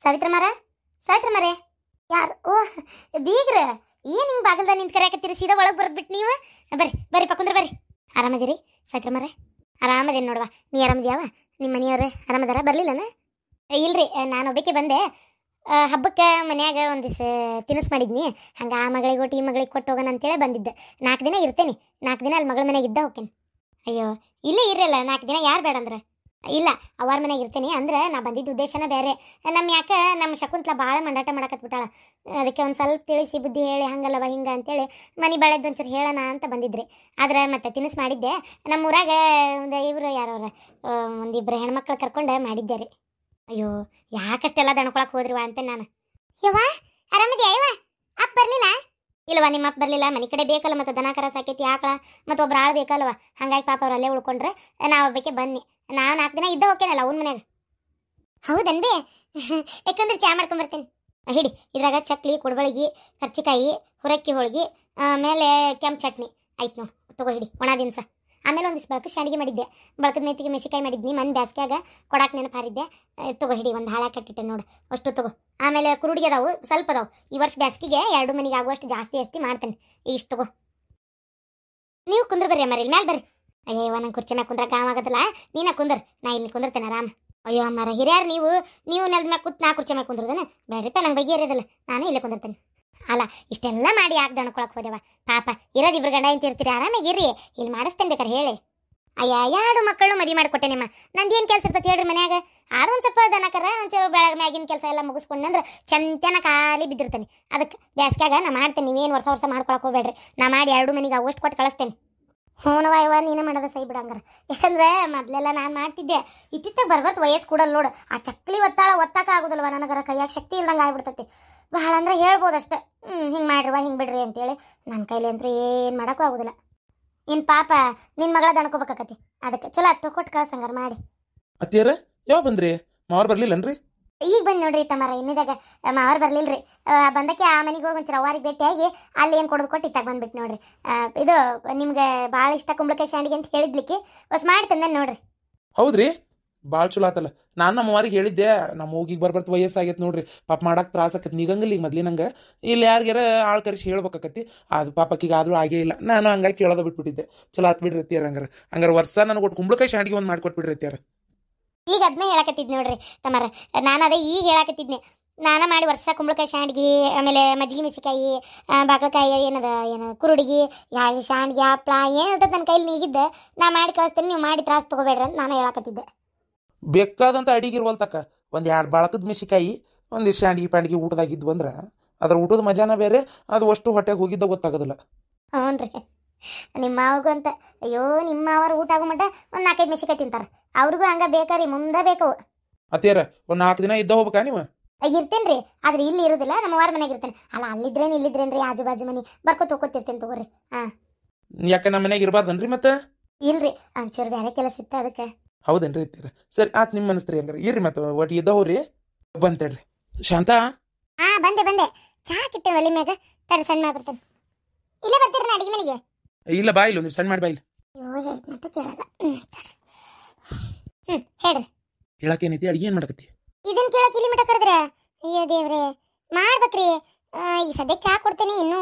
ಸಾವಿತ್ರ ಮರ ಸಾವಿತ್ರ ಮರೆ ಯಾರು? ಓಹ್ ಬೀಗ್ರ, ಏನು ಹಿಂಗೆ ಬಾಗಲ್ದ ನಿಂತು ಕರೆಯಾಕತ್ತೀರಿ? ಸೀದಾ ಒಳಗೆ ಬರೆದ್ಬಿಟ್ಟು ನೀವು ಬರ್ರಿ ಬರ್ರಿ ಪಕ್ಕಂದ್ರೆ ಬರ್ರಿ. ಆರಾಮದಿರಿ ಸಾವಿತ್ರ ಮರೆ? ಆರಾಮದೇನು ನೋಡುವ. ನೀ ಆರಾಮದ್ಯಾವ? ನಿಮ್ಮ ಮನೆಯವ್ರು ಆರಾಮದಾರ? ಬರಲಿಲ್ಲನ? ಇಲ್ರಿ, ನಾನು ಒಬ್ಬಕ್ಕೆ ಬಂದೆ. ಹಬ್ಬಕ್ಕೆ ಮನ್ಯಾಗ ಒಂದಿವ್ಸ ತಿನಿಸ್ ಮಾಡಿದ್ನಿ. ಹಂಗೆ ಆ ಮಗಳಿಗೆ ಒಟ್ಟು ಈ ಮಗಳಿಗೆ ಕೊಟ್ಟು ಹೋಗೋಣ ಅಂತೇಳಿ ಬಂದಿದ್ದೆ. 4 ದಿನ ಇರ್ತೇನೆ. 4 ದಿನ ಅಲ್ಲಿ ಮಗಳ ಮನೆಗೆ ಇದ್ದ ಹೋಗ್ತೇನೆ. ಅಯ್ಯೋ ಇಲ್ಲೇ ಇರಲ್ಲ 4 ದಿನ, ಯಾರು ಬೇಡ ಅಂದ್ರೆ. ಇಲ್ಲ, ಅವ್ರ ಮನೆಗೆ ಇರ್ತೀನಿ ಅಂದ್ರೆ ನಾ ಬಂದಿದ್ದ ಉದ್ದೇಶನ ಬೇರೆ. ಯಾಕೆ ನಮ್ಮ ಶಕುಂತ್ಲ ಭಾಳ ಮಂಡಾಟ ಮಾಡಕತ್ಬಿಟ್ಟಾಳ. ಅದಕ್ಕೆ ಒಂದು ಸ್ವಲ್ಪ ತಿಳಿಸಿ ಬುದ್ಧಿ ಹೇಳಿ ಹಂಗಲ್ಲವ ಹಿಂಗೆ ಅಂತೇಳಿ ಮನೆ ಬೆಳೆದ್ದು ಒಂಚೂರು ಹೇಳೋಣ ಅಂತ ಬಂದಿದ್ರಿ. ಆದ್ರೆ ಮತ್ತೆ ತಿನಿಸ್ ಮಾಡಿದ್ದೆ. ನಮ್ಮೂರಾಗ ಒಂದು ಇವರು ಯಾರವ್ರ ಒಂದಿಬ್ಬರು ಹೆಣ್ಮಕ್ಳು ಕರ್ಕೊಂಡು ಮಾಡಿದ್ದೆ ರೀ. ಅಯ್ಯೋ ಯಾಕಷ್ಟೆಲ್ಲ ದಣ್ಕೊಳಕ್ಕೆ ಹೋದ್ರಿವ ಅಂತ ನಾನು. ಯವ್ವ ಆರಾಮದ್ಯಾ ಯವ್ವ? ಅಪ್ಪ ಬರಲಿಲ್ಲ? ಇಲ್ಲವ, ನಿಮ್ಮ ಅಪ್ಪ ಬರಲಿಲ್ಲ. ಮನೆ ಕಡೆ ಬೇಕಲ್ಲ, ಮತ್ತು ದನ ಕರ ಸಾಕೈತಿ ಆಕಳ, ಮತ್ತು ಒಬ್ರು ಆಳು ಬೇಕಲ್ವ. ಹಂಗಾಗಿ ಪಾಪ ಅವ್ರು ಅಲ್ಲೇ ಉಳ್ಕೊಂಡ್ರೆ ನಾವು ಒಬ್ಬಕ್ಕೆ ಬನ್ನಿ. ನಾವು 4 ದಿನ ಇದ್ದ ಹೋಗ್ತೇನಲ್ಲ ಅವ್ನ ಮನ್ಯಾಗ. ಹೌದನ್ಬಿ? ಯಾಕಂದ್ರೆ ಚಾ ಮಾಡ್ಕೊಂಬರ್ತೇನೆ. ಹಿಡಿ, ಇದ್ರಾಗ ಚಕ್ಲಿ, ಕೊಡ್ಬಳಿಗಿ, ಕರ್ಚಿಕಾಯಿ, ಹುರಕ್ಕಿ ಹೋಳ್ಗಿ, ಆಮೇಲೆ ಕೆಂಪು ಚಟ್ನಿ ಆಯ್ತು ನೋಡಿ. ತಗೋ ಹಿಡಿ, ಒಣ ದಿನಸ. ಆಮೇಲೆ ಒಂದಿಷ್ಟು ಬಳಕ ಶಾಂಡಿಗೆ ಮಾಡಿದ್ದೆ. ಬಳಕದ ಮೇತಿಗೆ ಮೆಣಸಿಕಾಯಿ ಮಾಡಿದ್ನಿ. ಮನೆ ಬ್ಯಾಸ್ಗ್ಯಾಗ ಕೊಡಾಕ್ ನೆನಪಾರಿದ್ದೆ. ತಗೋ ಹಿಡಿ, ಒಂದು ಹಾಳ ಕಟ್ಟಿಟ್ಟೆ ನೋಡು, ಅಷ್ಟು ತಗೋ. ಆಮೇಲೆ ಕುರುಡಿಗೆ ಅದಾವು, ಸ್ವಲ್ಪ ಅದಾವು. ಈ ವರ್ಷ ಬ್ಯಾಸ್ಗಿಗೆ 2 ಮನೆಗೆ ಆಗುವಷ್ಟು ಜಾಸ್ತಿ ಮಾಡ್ತೇನೆ. ಇಷ್ಟು ತಗೋ. ನೀವು ಕುಂದ್ರ ಬರ್ರಿ ಅಮ್ಮಾರಿ, ಇಲ್ಲಿ ಮ್ಯಾಲೆ ಬರ್ರಿ. ಅಯ್ಯೋ ನಂಗೆ ಕುರ್ಚಿ ಮ್ಯಾಗ ಕುಂದ್ರಕ್ಕೆ ಆವಾಗದಲ್ಲ, ನೀನ ಕುಂದ್ರ, ನಾ ಇಲ್ಲಿ ಕುಂದಿರ್ತೇನೆ ಆರಾಮ. ಅಯ್ಯೋ ಅಮ್ಮಾರ ಹಿರಿಯಾರು ನೀವು ನೆಲದ ಮ್ಯಾಗ ಕೂತ್ ನಾ ಕುರ್ಚಿ ಮ್ಯಾಗ ಕುಂದ್ರದನ? ಬೇಡ್ರಿಪ್ಪ, ನಂಗೆ ಬಗ್ಗೆ ಇರೋದಲ್ಲ, ನಾನೇ ಇಲ್ಲೇ ಕುಂದಿರ್ತೇನೆ. ಅಲ್ಲ ಇಷ್ಟೆಲ್ಲ ಮಾಡಿ ಯಾಕೆ ದಣ್ಕೊಳಕ್ಕೆ ಹೋದೆವ? ಪಾಪ ಇರೋದು 2 ಗಂಡ ಅಂತಿರ್ತೀರಿ, ಆರಾಮಾಗಿರ್ರಿ. ಇಲ್ಲಿ ಮಾಡಿಸ್ತೇನೆ ಬೇಕಾರೆ ಹೇಳಿ. ಅಯ್ಯ 2 ಮಕ್ಕಳನ್ನು ಮದುವೆ ಮಾಡಿಕೊಟ್ಟೆ ನಿಮ್ಮ. ನಂದೇನು ಕೆಲಸ ಇರ್ತೈತೆ ಹೇಳ್ರಿ ಮನ್ಯಾಗ? ಆದ್ರೂ ಒಂದು ಸ್ವಲ್ಪ ದನಕರ ಒಂಚೂರು ಬೆಳಗ್ಗೆ ಮ್ಯಾಗಿನ ಕೆಲಸ ಎಲ್ಲ ಮುಗಿಸ್ಕೊಂಡ್ರೆ ಚಂತನ ಖಾಲಿ ಬಿದ್ದಿರ್ತೇನೆ. ಅದಕ್ಕೆ ಬ್ಯಾಸ್ಗ್ಯಾಗ ನಾ ಮಾಡ್ತೇನೆ. ನೀವೇನು ವರ್ಷ ಮಾಡ್ಕೊಳಕ್ಕೆ ಹೋಗ್ಬೇಡ್ರಿ. ನಾ ಮಾಡಿ 2 ಮನೆಗೆ ಅಷ್ಟು ಕೊಟ್ಟು ಕಳಿಸ್ತೇನೆ. ಹ್ಞೂನವ ಇವ, ನೀನು ಮಾಡೋದ ಸೈ ಬಿಡಂಗಾರ. ಯಾಕಂದ್ರೆ ಮೊದಲೆಲ್ಲ ನಾನು ಮಾಡ್ತಿದ್ದೆ. ಇಟ್ಟಿತ್ತಾಗ ಬರ್ಬರ್ತು ವಯಸ್ಸು ಕೂಡಲ್ಲ ನೋಡು. ಆ ಚಕ್ಲಿ ಒತ್ತಾಕ ಆಗೋದಲ್ವ ನನಗರ, ಕೈಯಾಗ ಶಕ್ತಿ ಇಲ್ದಂಗೆ ಆಗ್ಬಿಡ್ತೈತಿ. ಭಾಳ ಅಂದ್ರೆ ಹೇಳ್ಬೋದಷ್ಟೆ. ಹಿಂಗೆ ಮಾಡ್ರಿವ ಹಿಂಗೆ ಬಿಡ್ರಿ ಅಂತೇಳಿ. ನನ್ನ ಕೈಲಿ ಅಂತೂ ಏನು ಮಾಡೋಕ್ಕೂ ಆಗೋದಿಲ್ಲ. ಇನ್ನು ಪಾಪ ನಿನ್ನ ಮಗಳ ದಣ್ಕೋಬೇಕಾಕತಿ. ಅದಕ್ಕೆ ಚಲೋ ಹತ್ತು ಕೊಟ್ಟು ಕಳ್ಸಂಗಾರ ಮಾಡಿ. ಅತ್ತಿಯರ ಯಾವ ಬಂದ್ರಿ? ಮಾವ್ರು ಬರ್ಲಿಲ್ಲನ್ರಿ? ಈಗ ಬಂದು ನೋಡ್ರಿ ತಮ್ಮರ. ಇನ್ನಿದಾಗ ಮಾವರು ಬರ್ಲಿಲ್ರಿ. ಬಂದಕ್ಕೆ ಆ ಮನೆಗೆ ಹೋಗಿ ಒಂಚೂರು ಅವ್ವಾರಿಗೆ ಭೇಟಿಯಾಗಿ ಅಲ್ಲಿ ಏನು ಕೊಡೋದು ಕೊಟ್ಟು ಇತ್ತಾಗ ಬಂದ್ಬಿಟ್ಟು ನೋಡ್ರಿ. ಇದು ನಿಮ್ಗೆ ಭಾಳ ಇಷ್ಟ ಕುಂಬಳಕಾಯಿ ಶಾಂಡಿಗೆ ಅಂತ ಹೇಳಿದ್ಲಿಕ್ಕೆ ಹೊಸ ಮಾಡ್ತಂದೆ ನೋಡ್ರಿ. ಹೌದ್ರಿ, ಭಾಳ ಚಲೋ ಆತಲ್ಲ. ನಾನು ನಮ್ಮ ಅವ್ರಿಗೆ ಹೇಳಿದ್ದೆ, ನಮ್ಮ ಹೋಗಿಗೆ ಬರ್ಬರ್ತ ವಯಸ್ಸಾಗೈತೆ ನೋಡ್ರಿ, ಪಾಪ ಮಾಡಕ್ಕೆ ತ್ರಾಸ ಆಕತಿ. ನಿಗಂಗಿಲ್ಲ ಈಗ ಮೊದ್ಲಿನಂಗೆ. ಇಲ್ಲಿ ಯಾರಿಗಾರ ಆಳು ಕರೆಸಿ ಹೇಳ್ಬೇಕಾಕತಿ. ಅದು ಪಾಪಕ್ಕಿಗೆ ಆದರೂ ಆಗೇ ಇಲ್ಲ. ನಾನು ಹಂಗಾಗಿ ಕೇಳೋದು ಬಿಟ್ಬಿಟ್ಟಿದ್ದೆ. ಚಲೋ ಆತ್ ಬಿಡ್ರಿ ಅತ್ತಿಯಾರ. ಹಂಗಾರೆ ವರ್ಷ ನನಗೆ ಒಟ್ಟು ಕುಂಬಳಕಾಯಿ ಶಾಂಡಿಗೆ ಒಂದು ಮಾಡ್ಕೊಟ್ಬಿಡ್ರಿ ಅತ್ತಿಯಾರ. ಈಗ ಅದನ್ನ ಹೇಳಕತ್ತಿದ್ ನೋಡ್ರಿ ತಮ್ಮರ. ನಾನು ಅದೇ ಈಗ ಹೇಳಕತ್ತಿದ್ನಿ. ನಾನು ಮಾಡಿ ವರ್ಷ ಕುಂಬಳಕಾಯಿ ಶಾಂಡ್ಗಿ, ಆಮೇಲೆ ಮಜ್ಜಿಗೆ ಮೆಣಸಿಕಾಯಿ, ಬಾಗಲಕಾಯಿ, ಏನು ಕುರುಡಿಗೆ, ಯಾವ ಶಾಂಡ್ಗಿ ಹಪ್ಳ ಏನಿರ್ತದೆ ನನ್ನ ಕೈಲಿ ನೀಗಿದ್ದೆ ನಾ ಮಾಡಿ ಕಳಿಸ್ತೇನೆ. ನೀವು ಮಾಡಿ ತ್ರಾಸ ತೊಗೋಬೇಡ್ರಿ ಅಂತ ನಾನು ಹೇಳಕತ್ತಿದ್ದೆ. ಬೇಕಾದಂಥ ಅಡಿಗೆ ಇರುವಲ್ತಕ್ಕ. ಒಂದು 2 ಬಾಳಕದ ಮೆಣಸಿಕಾಯಿ, ಒಂದಿಷ್ಟು ಶಾಂಡ್ಗಿ ಪಾಂಡ್ಗಿ ಊಟದಾಗಿದ್ವು ಅಂದ್ರೆ ಅದ್ರ ಊಟದ ಮಜಾನ ಬೇರೆ. ಅದು ಅಷ್ಟು ಹೊಟ್ಟೆಗೆ ಹೋಗಿದ್ದ ಗೊತ್ತಾಗೋದಿಲ್ಲ. ಹ್ಞೂ ರೀ, ನಿಮ್ಮ ಮಾವಗೂ ಅಂತ. ಅಯ್ಯೋ ನಿಮ್ಮ ಅವ್ರ ಊಟ ಆಗೋ ಮಟ್ಟ ಒಂದು 4-5 ಮೆಣಸಿಕಾಯಿ ತಿಂತಾರೆ. ಅವ್ರಿಗೂ ಹಂಗೆ ಬೇಕಾರಿ, ಮುಂದೆ ಬೇಕು. ಅತ್ತಿಯಾರ ಒಂದು 4 ದಿನ ಇದ್ದ ಹೋಗ್ಬೇಕಾ ನೀವು? ಇರ್ತೇನೆ ರೀ, ಆದ್ರೆ ಇಲ್ಲಿ ಇರೋದಿಲ್ಲ. ನಮ್ಮ ಅವ್ರ ಮನೆಗೆ ಇರ್ತೇನೆ. ಅಲ್ಲ ಇಲ್ಲಿದ್ರೇನ್ರಿ ಆಜು ಬಾಜು ಮನೆ ಹೋಗ್ತಿರ್ತೇನೆ ತಗೋರಿ. ಹಾಂ, ಯಾಕೆ ನಮ್ಮ ಮನೆಗೆ ಇರಬಾರ್ದನ್ರಿ ಮತ್ತೆ? ಇಲ್ರಿ, ಒಂಚೂರು ಬೇರೆ ಕೆಲಸ ಇತ್ತು ಅದಕ್ಕೆ. ಹೌದೇನ್ರಿ ಅತ್ತಿಯಾರ? ಸರಿ ಆತ್, ನಿಮ್ಮ ಮನಸ್ತ್ರಿ ಹಂಗಾರೆ ಇರ್ರಿ. ಮತ್ತೆ ಒಟ್ಟು ಇದ್ದ ಹೋಗ್ರಿ. ಬಂತೇಳ್ರಿ ಶಾಂತ. ಬಂದೆ. ಚಹಾ ಕಿಟ್ಟೆ ಒಲಿ ಮ್ಯಾಗ ತಡ ಸಣ್ಣ ಮಾಡ್ಬಿಡ್ತೇನೆ. ಇಲ್ಲೇ ಬರ್ತೀರಿ ಅಡಿಗೆ ಮನೆಗೆ? ಇಲ್ಲ ಬಾಯಿಲ್ಲ, ಒಂದು ಸಣ್ಣ ಮಾಡಿ ಬಾಯಿಲ್ಲ. ಅಯ್ಯೋ ಹೇಳ್ತಂತ ಕೇಳಲ್ಲ. ಹೇಳ್ರಿ. ಹೇಳಕ್ಕೇನೈತಿ? ಅಡಿಗೆ ಏನು ಮಾಡಕತ್ತಿ? ಇದನ್ನ ಕೇಳಕ್ಕೆ ಇಲ್ಲಿ ಮಟ್ಟ ಕರೆದ್ರೆ? ಅಯ್ಯೋ ದೇವ್ರೆ, ಮಾಡ್ಬೇಕ್ರಿ. ಈಗ ಸದ್ಯಕ್ಕೆ ಚಹಾ ಕೊಡ್ತೇನೆ. ಇನ್ನೂ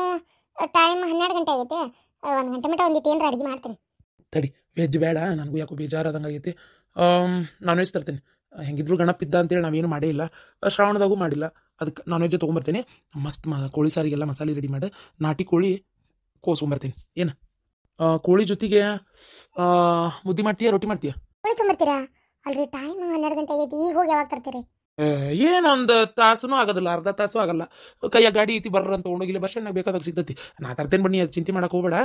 ಟೈಮ್ 12 ಗಂಟೆ ಆಗೈತೆ. 1 ಗಂಟೆ ಮಟ್ಟ ಒಂದಿಟ್ಟು ಏನಾರ ಅಡಿಗೆ ಮಾಡ್ತೇನೆ. ತಡಿ, ವೆಜ್ ಬೇಡ, ನನಗೂ ಯಾಕೋ ಬೇಜಾರಾದಂಗೆ ಆಗೈತಿ. ನಾನ್ ವೆಜ್ ತರ್ತೇನೆ. ಹೆಂಗಿದ್ರು ಗಣಪ ಇದ್ದ ಅಂತೇಳಿ ನಾವೇನು ಮಾಡೇ ಇಲ್ಲ, ಶ್ರಾವಣದಾಗೂ ಮಾಡಿಲ್ಲ. ಅದಕ್ಕೆ ನಾನ್ ವೆಜ್ ತೊಗೊಂಬರ್ತೇನೆ. ಮಸ್ತ್ ಕೋಳಿ ಸಾರಿಗೆಲ್ಲ ಮಸಾಲೆ ರೆಡಿ ಮಾಡಿ ನಾಟಿ ಕೋಳಿ ಕೋಸ್ಕೊಂಬರ್ತೀನಿ. ಏನು ಕೋಳಿ ಜೊತೆಗೆ ಮುದ್ದೆ ಮಾಡ್ತೀಯಾ, ರೊಟ್ಟಿ ಮಾಡ್ತೀಯಾ? ಕೋಳಿ ತೊಗೊಂಬರ್ತೀರಾ? ಅಲ್ರಿ ಟೈಮ್ 12 ಗಂಟೆ ಆಗೈತಿ. ಈಗ ಹೋಗಿ ಯಾವಾಗ ತರ್ತೀರಿ? ಏನೊಂದು ತಾಸೂ ಆಗೋದಿಲ್ಲ, ಅರ್ಧ ತಾಸು ಆಗಲ್ಲ. ಕೈಯ ಗಾಡಿ ಐತಿ ಬರ್ರ ಅಂತ ತೊಗೊಂಡೋಗಿಲ್ಲ, ಬಸ್ ಸ್ಟ್ಯಾಂಡ್ನಾಗ ಬೇಕಾದಾಗ ಸಿಗ್ತೈತಿ. ನಾ ತರ್ತೇನೆ ಬನ್ನಿ, ಅದು ಚಿಂತೆ ಮಾಡಕ್ಕೆ ಹೋಗ್ಬೇಡ.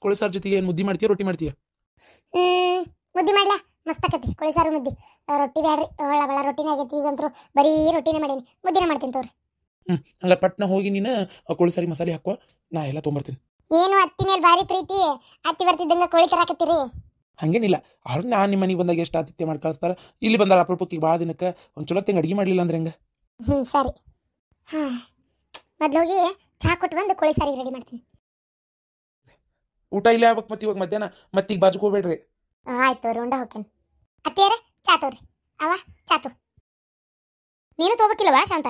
ಕೋಳಿ ಸಾರು ಜೊತೆಗೆ ಏನು ಮುದ್ದೆ ಮಾಡ್ತೀಯಾ, ರೊಟ್ಟಿ ಮಾಡ್ತೀಯಾ? ಮುದ್ದೆ ಮಾಡ್ಲಾ? ಮಸ್ತ್ ಆಕತಿ ಕೋಳಿ ಸಾರು ಮುದ್ದೆ. ರೊಟ್ಟಿ ಬ್ಯಾಡ್ರಿ, ಒಳ್ಳ ರೊಟ್ಟಿನೇ ಆಗೈತಿ. ಈಗಂತರೂ ಬರೀ ರೊಟ್ಟಿನೇ ಮಾಡೀನಿ. ಮುದ್ದಿನೇ ಮಾಡ್ತೀನಿ ತೋರಿ. ಹಂಗಾರೆ ಪಟ್ನ ಹೋಗಿ ನೀನು ಕೋಳಿ ಸಾರಿ ಮಸಾಲೆ ಹಾಕುವ, ನಾ ಎಲ್ಲ ತೊಗೊಂಬರ್ತೀನಿ. ಏನು ಅತ್ತಿ ಮೇಲೆ ಭಾರಿ ಪ್ರೀತಿ? ಅತ್ತಿ ಬರ್ತಿದ್ದಂಗೆ ಕೋಳಿ ತರಾಕತ್ತೀರಿ? ಹಂಗೇನಿಲ್ಲ, ಅವ್ರು ನಾನು ನಿಮ್ಮ ಮನೆಗೆ ಬಂದಾಗ ಎಷ್ಟು ಆತಿಥ್ಯ ಮಾಡಿ ಕಳಿಸ್ತಾರೆ. ಇಲ್ಲಿ ಬಂದಾರ ಅಪರೂಪಕ್ಕೆ ಭಾಳ ದಿನಕ್ಕೆ ಒಂದು ಚಲೋ ತಿಂಗೆ ಅಡುಗೆ ಮಾಡಲಿಲ್ಲ ಅಂದ್ರೆ ಹೆಂಗೆ? ಸರಿ. ಹಾಂ, ಮೊದ್ಲು ಹೋಗಿ ಚಹಾ ಕೊಟ್ಟು ಬಂದು ಕೋಳಿ ಸಾರಿಗೆ ರೆಡಿ ಮಾಡ್ತೀನಿ. ಊಟ ಇಲ್ಲೇ ಆಗ್ಬೇಕು. ಮತ್ತೆ ಇವಾಗ ಮಧ್ಯಾಹ್ನ ಮತ್ತೀಗ ಬಾಜುಕ್ ಹೋಗ್ಬೇಡ್ರಿ. ಆಯ್ತು, ತೋರಿ ಉಂಡ ಹೋಗ್ತೇನೆ. ಅತ್ತಿಯರ ಚಾ ತೋರಿ. ಅವ ಚಾ ತೋ. ನೀನು ತಗೋಬೇಕಿಲ್ಲವಾ ಶಾಂತ?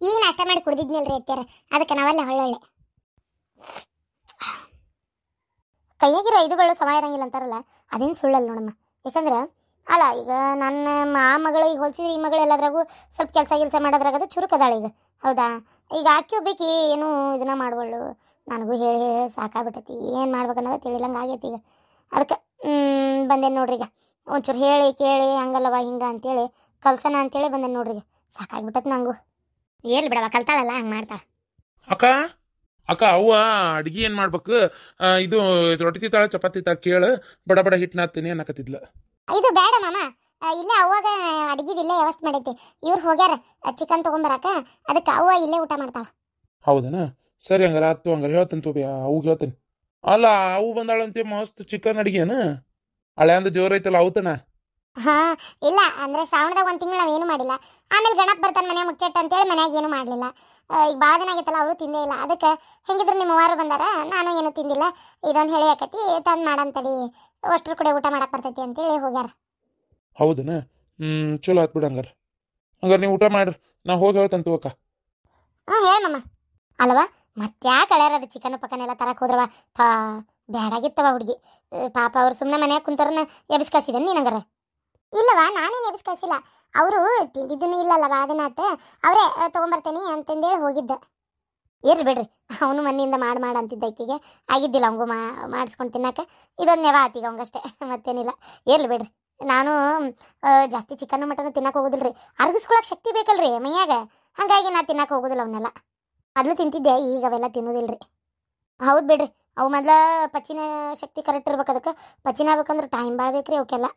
ಈಗ ನಾಷ್ಟ ಮಾಡಿ ಕುಡ್ದಿದ್ನಿಲ್ರಿ ಅತ್ಯಾರ, ಅದಕ್ಕೆ ನಾವೆಲ್ಲ ಹೊಳ್ಳೊಳ್ಳೆ ಕೈಯಾಗಿರೋ 5 ಬೆಳ್ಳು ಸಮ ಇರಂಗಿಲ್ಲ ಅಂತಾರಲ್ಲ, ಅದೇನು ಸುಳ್ಳಲ್ಲ ನೋಡಮ್ಮ. ಯಾಕಂದ್ರೆ ಅಲ್ಲ, ಈಗ ನನ್ನ ಮಗಳಿಗೆ ಹೋಲಿಸಿದ್ರೆ ಈ ಮಗಳು ಎಲ್ಲದ್ರಾಗೂ ಸ್ವಲ್ಪ ಕೆಲಸ ಮಾಡೋದ್ರಾಗದು ಚುರುಕದಾಳೆ ಈಗ. ಹೌದಾ, ಈಗ ಆಕಿ ಒಬ್ಬಾಕಿ ಏನು ಇದನ್ನ ಮಾಡ್ಬಳ್ಳು. ನನಗೂ ಹೇಳಿ ಹೇಳಿ ಸಾಕಾಗ್ಬಿಟ್ಟೈತಿ, ಏನು ಮಾಡ್ಬೇಕನ್ನೋದು ತಿಳಿಲಂಗೆ ಆಗೈತಿ ಈಗ. ಅದಕ್ಕೆ ಬಂದೇನು ನೋಡ್ರಿ. ಈಗ ಒಂಚೂರು ಹೇಳಿ ಕೇಳಿ ಹಂಗಲ್ಲವ ಹಿಂಗೆ ಅಂತೇಳಿ ಕಲ್ಸನ ಅಂತೇಳಿ ಬಂದೇನು ನೋಡ್ರಿ. ಸಾಕಾಗ್ಬಿಟ್ಟೈತಿ ನಂಗೂ. ಏರ್ಲಿ ಬಿಡವ, ಕಲ್ತಾಳಲ್ಲ ಹಂಗೆ ಮಾಡ್ತಾಳೆ. ಅಕ್ಕ ಅಕ್ಕ ಅವ್ವ ಅಡ್ಗಿ ಏನು ಮಾಡ್ಬೇಕು? ಇದು ರೊಟ್ಟಿ ತಿಂತಾಳ ಚಪಾತಿ ತಾ ಕೇಳು, ಬಡ ಬಡ ಹಿಟ್ಟು ನಾದ್ತೀನಿ ಅನ್ನಕತ್ತಿದ್ಲ. ಇದು ಬೇಡ ಮಾಮ, ಇಲ್ಲೇ ಅವಾಗ ಅಡ್ಗಿದಿಲ್ಲೇ ವ್ಯವಸ್ಥೆ ಮಾಡೈತಿ. ಇವ್ರು ಹೋಗ್ಯಾರ ಚಿಕನ್ ತೊಗೊಂಬರಕ, ಅದಕ್ಕೆ ಅವ್ವ ಇಲ್ಲೇ ಊಟ ಮಾಡ್ತಾಳ. ಹೌದನ? ಸರಿ, ಹಂಗಾರ ಆತು. ಹಂಗಾರ ಹೇಳ್ತೇನೆ ತೋಬಿ, ಅವ್ಗೆ ಹೇಳ್ತೇನೆ. ಅಲ್ಲ, ಅವು ಬಂದಾಳಂತೆ ಮಸ್ತ್ ಚಿಕನ್ ಅಡಿಗೆನ ಹಳೆ ಅಂದ ಜೋರ್ ಐತಲ್ಲ ಅವತನ. ಹಾ ಇಲ್ಲ ಅಂದ್ರೆ ಶ್ರಾವಣದಾಗ 1 ತಿಂಗಳು ನಾವೇನು ಮಾಡಿಲ್ಲ. ಆಮೇಲೆ ಗಣಪ ಬರ್ತಾನೆ ಮನೆ ಮುಚ್ಚೆಟ್ ಅಂತೇಳಿ ಮನ್ಯಾಗ ಏನು ಮಾಡಲಿಲ್ಲ. ಈಗ ಭಾಳ ದಿನ ಆಗೈತಲ್ಲ, ಅವರು ತಿಂದೇ ಇಲ್ಲ. ಅದಕ್ಕೆ ಹೆಂಗಿದ್ರು ನಿಮ್ಮ ವಾರ ಬಂದಾರ, ನಾನು ಏನು ತಿಂದಿಲ್ಲ. ಇದೊಂದು ಹೇಳಿ ಆಕತಿ ತಂದು ಮಾಡಂತಡಿ, ಅಷ್ಟ್ರ ಕಡೆ ಊಟ ಮಾಡಕ್ಕೆ ಬರ್ತೈತಿ ಅಂತೇಳಿ ಹೋಗ್ಯಾರ. ಹೌದನ? ಚಲೋ ಆತ್ ಬಿಡು. ಹಂಗಾರ ನೀವು ಊಟ ಮಾಡ್ರಿ, ನಾ ಹೋಗಿ ಹೇಳ್ತಂತ ಅಕ್ಕ. ಹೇಳಮ್ಮ. ಅಲ್ವಾ ಮತ್ತ್ಯಾಕೆ ಕಳ್ಯಾರದ ಚಿಕನ್ ಪಕ್ಕನ ಎಲ್ಲ ತರಕ್ಕೆ ಹೋದ್ರವ? ಬ್ಯಾಡಾಗಿತ್ತವ ಹುಡುಗಿ ಪಾಪ. ಅವ್ರು ಸುಮ್ಮನೆ ಮನ್ಯಾಗ ಕುಂತವ್ರನ್ನ ಎಬ್ಸ್ ಕಳ್ಸಿದೇನೆ ನೀನಂಗಾರ? ಇಲ್ಲವಾ, ನಾನೇನು ಎಬ್ಸ್ ಕಳ್ಸಿಲ್ಲ. ಅವರು ತಿಂದಿದ್ದೂ ಇಲ್ಲಲ್ಲ, ಅದನ್ನಾತ ಅವರೇ ತೊಗೊಂಬರ್ತೇನೆ ಅಂತಂದೇಳಿ ಹೋಗಿದ್ದ. ಇರ್ಲಿ ಬಿಡ್ರಿ, ಅವನು ಮನೆಯಿಂದ ಮಾಡಿ ಅಂತಿದ್ದ. ಈಕೆಗೆ ಆಗಿದ್ದಿಲ್ಲ ಅವಂಗೂ ಮಾಡಿಸ್ಕೊಂಡು ತಿನ್ನಕ್ಕೆ. ಇದೊಂದು ನೆವ ಆತೀಗ ಅವಂಗಷ್ಟೇ, ಮತ್ತೇನಿಲ್ಲ. ಇರ್ಲಿ ಬಿಡ್ರಿ. ನಾನು ಜಾಸ್ತಿ ಚಿಕನ್ ಮಟನ್ ತಿನ್ನಕ್ಕೆ ಹೋಗೋದಿಲ್ಲ ರೀ. ಅರ್ಗಿಸ್ಕೊಳಕ್ಕೆ ಶಕ್ತಿ ಬೇಕಲ್ರಿ ಮೈಯಾಗ, ಹಾಗಾಗಿ ನಾ ತಿನ್ನಕ್ಕೆ ಹೋಗೋದಿಲ್ಲ ಅವನ್ನೆಲ್ಲ. ಮೊದಲು ತಿಂತಿದ್ದೆ, ಈಗ ಅವೆಲ್ಲ ತಿನ್ನೋದಿಲ್ಲ ರೀ. ಹೌದು ಬಿಡ್ರಿ, ಅವು ಮೊದಲ ಪಚಿನ ಶಕ್ತಿ ಕರೆಕ್ಟ್ ಇರ್ಬೇಕು. ಅದಕ್ಕೆ ಪಚಿನ ಆಗ್ಬೇಕಂದ್ರೆ ಟೈಮ್ ಭಾಳ ಬೇಕ್ರಿ ಅವಕ್ಕೆಲ್ಲ.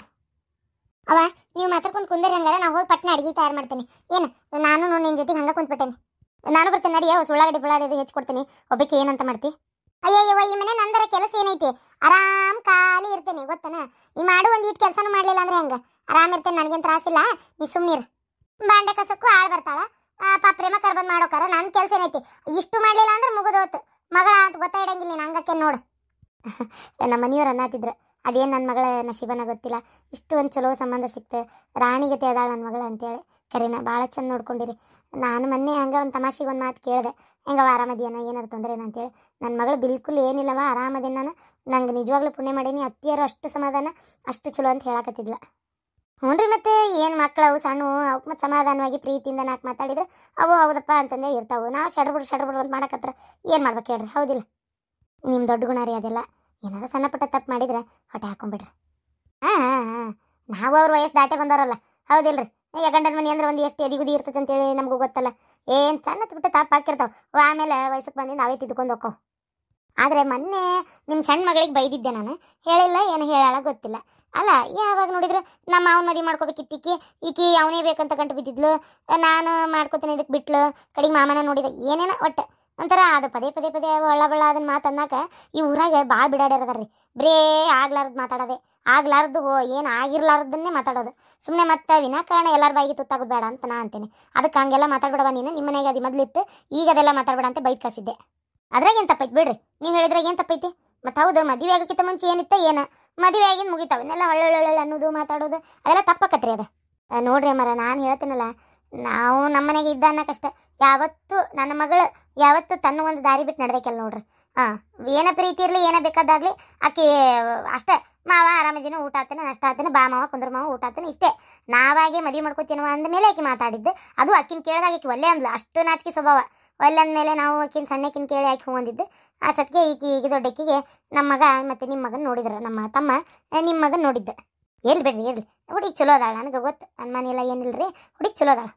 ಅವ ನೀವು ಮಾತಾಡ್ಕೊಂಡು ಕುಂದರಿ, ಹಂಗಾರ ನಾವು ಹೋಗಿ ಪಟ್ನ ಅಡುಗೆ ತಯಾರು ಮಾಡ್ತೀನಿ. ಏನು ನಾನು ನಿನ್ನ ಜೊತೆಗೆ ಹಂಗೆ ಕುಂತ್ಬಿಟ್ಟೇನೆ. ನಾನು ಬರ್ತೇನೆ ನಡಿಯ, ಸುಳ್ಳಾಗಡ್ಡಿ ಬೆಳ್ಳಾಡಿ ಹೆಚ್ಚಿಕೊಡ್ತೀನಿ. ಒಬ್ಬಕ್ಕೆ ಏನಂತ ಮಾಡ್ತಿ? ಅಯ್ಯಯ್ಯವ, ಈ ಮನೆ ನಂದರ ಕೆಲಸ ಏನೈತಿ? ಆರಾಮ್ ಖಾಲಿ ಇರ್ತೇನೆ ಗೊತ್ತನ. ಈ ಮಾಡು ಒಂದು ಇಟ್ಟು ಕೆಲಸನೂ ಮಾಡಲಿಲ್ಲ ಅಂದ್ರೆ ಹೆಂಗೆ? ಆರಾಮ್ ಇರ್ತೇನೆ, ನನಗೇನು ತ್ರಾಸಿಲ್ಲ. ನೀ ಸುಮ್ಮನಿರು. ಬಾಂಡೆ ಕಸಕ್ಕೂ ಆಳು ಬರ್ತಾಳ, ಪ್ರೇಮ ಬಂದು ಮಾಡೋಕಾರ. ನನ್ನ ಕೆಲಸ ಏನೈತಿ? ಇಷ್ಟು ಮಾಡಲಿಲ್ಲ ಅಂದ್ರೆ ಮುಗಿದೋತು. ಮಗಳ ಅಂತ ಗೊತ್ತಾಯಿಡಂಗಿಲ್ಲ ನೀನು, ಹಂಗಕ್ಕೆ ನೋಡು. ನಮ್ಮ ಮನೆಯವ್ರು ಅನ್ನತ್ತಿದ್ರು, ಅದೇನು ನನ್ನ ಮಗಳ ನಶೀಬನ ಗೊತ್ತಿಲ್ಲ, ಇಷ್ಟು ಒಂದು ಚಲೋ ಸಂಬಂಧ ಸಿಕ್ತು, ರಾಣಿಗತೆ ಅದಾಳ ನನ್ನ ಮಗಳು ಅಂತೇಳಿ. ಕರೀನ ಭಾಳ ಚಂದ ನೋಡ್ಕೊಂಡಿರಿ. ನಾನು ಮೊನ್ನೆ ಹಂಗೆ ಒಂದು ತಮಾಷೆಗೆ ಒಂದು ಮಾತು ಕೇಳಿದೆ, ಹೆಂಗವ ಆರಾಮದಿಯನ, ಏನಾರು ತೊಂದರೆ ಅಂತೇಳಿ. ನನ್ನ ಮಗಳು ಬಿಲ್ಕುಲ್ ಏನಿಲ್ಲವ, ಆರಾಮದೇನು. ನಾನು ನಂಗೆ ನಿಜವಾಗ್ಲೂ ಪುಣ್ಯ ಮಾಡೀನಿ. ಅತ್ತಿಯರು ಅಷ್ಟು ಸಮಾಧಾನ, ಅಷ್ಟು ಚಲೋ ಅಂತ ಹೇಳಕತ್ತಿದ್ಲ. ಹ್ಞೂ ರೀ, ಮತ್ತೆ ಏನು ಮಕ್ಕಳು ಅವು ಸಣ್ಣ, ಅವಕ್ಕೆ ಮತ್ತೆ ಸಮಾಧಾನವಾಗಿ ಪ್ರೀತಿಯಿಂದ ನಾಲ್ಕು ಮಾತಾಡಿದ್ರೆ ಅವು ಹೌದಪ್ಪ ಅಂತಂದೇ ಇರ್ತಾವೆ. ನಾವು ಶಡ್ಬಿಡು ಅಂತ ಮಾಡಕತ್ರ ಏನು ಮಾಡ್ಬೇಕು ಹೇಳ್ರಿ? ಹೌದಿಲ್ಲ? ನಿಮ್ಮ ದೊಡ್ಡ ಗುಣ ರೀ ಅದೆಲ್ಲ. ಏನಾರ ಸಣ್ಣ ಪುಟ್ಟ ತಪ್ಪು ಮಾಡಿದ್ರೆ ಹೊಟ್ಟೆ ಹಾಕೊಂಡ್ಬಿಡ್ರಿ. ನಾವು ಅವ್ರ ವಯಸ್ಸು ದಾಟೆ ಬಂದವರಲ್ಲ, ಹೌದಿಲ್ರಿ? ಗಂಡನ ಮನೆ ಅಂದ್ರೆ ಒಂದು ಎಷ್ಟು ಎದಿಗುದಿ ಇರ್ತದೆ ಅಂತೇಳಿ ನಮಗೂ ಗೊತ್ತಲ್ಲ. ಏನು ಸಣ್ಣ ಪುಟ್ಟ ತಪ್ಪು ಹಾಕಿರ್ತಾವೆ, ಆಮೇಲೆ ವಯಸ್ಸಿಗೆ ಬಂದಿಂದ ನಾವೇ ತಿದ್ಕೊಂಡು ಹೋಕ್ಕೋ. ಆದರೆ ಮೊನ್ನೆ ನಿಮ್ಮ ಸಣ್ಣ ಮಗಳಿಗೆ ಬೈದಿದ್ದೆ ನಾನು, ಹೇಳಿಲ್ಲ ಏನು ಹೇಳಾಳ ಗೊತ್ತಿಲ್ಲ. ಅಲ್ಲ, ಯಾವಾಗ ನೋಡಿದ್ರು ನಮ್ಮ ಅವ್ನ ಮದುವೆ ಮಾಡ್ಕೋಬೇಕಿತ್ತು ಈಕಿ ಅವನೇ ಬೇಕಂತ ಗಂಟು ಬಿದ್ದಿದ್ಲು. ನಾನು ಮಾಡ್ಕೋತೀನಿ ಇದಕ್ಕೆ ಬಿಟ್ಲು. ಕಡೆಗೆ ಮಾಮನ ನೋಡಿದ, ಏನೇನ ಒಟ್ಟು ಒಂಥರ ಅದು ಪದೇ ಒಳ್ಳ ಬಳ್ಳ ಅದನ್ನ ಮಾತನ್ನಾಕ ಈ ಊರಾಗ ಭಾಳ ಬಿಡಾಡ್ಯಾರದಾರ್ರಿ. ಬರೇ ಆಗ್ಲಾರ್ದು ಮಾತಾಡೋದೆ, ಆಗ್ಲಾರ್ದು ಏನು ಆಗಿರ್ಲಾರ್ದನ್ನೇ ಮಾತಾಡೋದು. ಸುಮ್ಮನೆ ಮತ್ತೆ ವಿನಾಕಾರಣ ಎಲ್ಲರ ಬಾಯಿಗೆ ತುತ್ತಾಗೋದು ಬೇಡ ಅಂತ ನಾ ಅಂತೇನೆ. ಅದಕ್ಕೆ ಹಂಗೆಲ್ಲ ಮಾತಾಡ್ಬೇಡವ ನೀನು, ನಿಮ್ಮ ಮನೆಗೆ ಅದು ಮೊದಲಿತ್ತು, ಈಗ ಅದೆಲ್ಲ ಮಾತಾಡ್ಬೇಡ ಅಂತ ಬೈದು ಕಳಿಸಿದ್ದೆ. ಅದ್ರಾಗೇನು ತಪ್ಪೈತಿ ಬಿಡ್ರಿ, ನೀವು ಹೇಳಿದ್ರಾಗ ಏನು ತಪ್ಪೈತಿ? ಮತ್ತು ಹೌದು, ಮದುವೆ ಆಗೋಕ್ಕಿಂತ ಮುಂಚೆ ಏನಿತ್ತ ಏನು, ಮದುವೆ ಆಗಿದ್ದು ಮುಗಿತಾವೆ ಇನ್ನೆಲ್ಲ ಹೊಳ್ಳೆ ಅನ್ನೋದು ಮಾತಾಡೋದು ಅದೆಲ್ಲ ತಪ್ಪಕತ್ರಿ. ಅದು ನೋಡ್ರಿ ಅಮ್ಮರ, ನಾನು ಹೇಳ್ತೀನಲ್ಲ, ನಾವು ನಮ್ಮ ಮನೆಗೆ ಇದ್ದ ಅನ್ನಕಷ್ಟ. ಯಾವತ್ತು ನನ್ನ ಮಗಳು ಯಾವತ್ತು ತನ್ನ ಒಂದು ದಾರಿ ಬಿಟ್ಟು ನಡೆದಕ್ಕೆಲ್ಲ ನೋಡ್ರಿ. ಏನ ಪ್ರೀತಿ ಇರಲಿ, ಏನ ಬೇಕಾದಾಗಲಿ ಆಕೆ ಅಷ್ಟೇ. ಮಾವ ಆರಾಮದಿನ, ಊಟ ಆತೇನೆ, ನಷ್ಟ ಆತೇನೆ, ಬಾ ಮಾವ ಕುಂದ್ರ ಮಾವ ಊಟ ಆತೇನೆ, ಇಷ್ಟೇ. ನಾವಾಗೆ ಮದುವೆ ಮಾಡ್ಕೊತೀನವ ಅಂದಮೇಲೆ ಆಕೆ ಮಾತಾಡಿದ್ದು. ಅದು ಆಕಿನ ಕೇಳಿದಾಗ ಆಕೆ ಒಲ್ಲೆ ಅಂದ್ಲು, ಅಷ್ಟು ನಾಚಿಕೆ ಸ್ವಭಾವ. ಒಲ್ಲೆ ಅಂದಮೇಲೆ ನಾವು ಆಕಿನ ಸಣ್ಣಕಿನ ಕೇಳಿ ಆಕೆ ಹೋಗಿದ್ದು. ಅಷ್ಟೊತ್ತಿಗೆ ಈಗ ದೊಡ್ಡಕ್ಕಿಗೆ ನಮ್ಮ ಮಗ ಮತ್ತು ನಿಮ್ಮ ಮಗನ ನೋಡಿದ್ರು, ನಮ್ಮ ತಮ್ಮ ನಿಮ್ಮ ಮಗನ ನೋಡಿದ್ದೆ. ಇರ್ಲಿ ಬಿಡ್ರಿ, ಇರ್ಲಿ. ಹುಡುಗಿ ಚಲೋ ಅದಾಳ, ನನಗೆ ಗೊತ್ತು. ಅನುಮಾನ ಇಲ್ಲ ಏನಿಲ್ಲ ರೀ, ಹುಡುಗಿ ಚಲೋ ಅದಾಳ.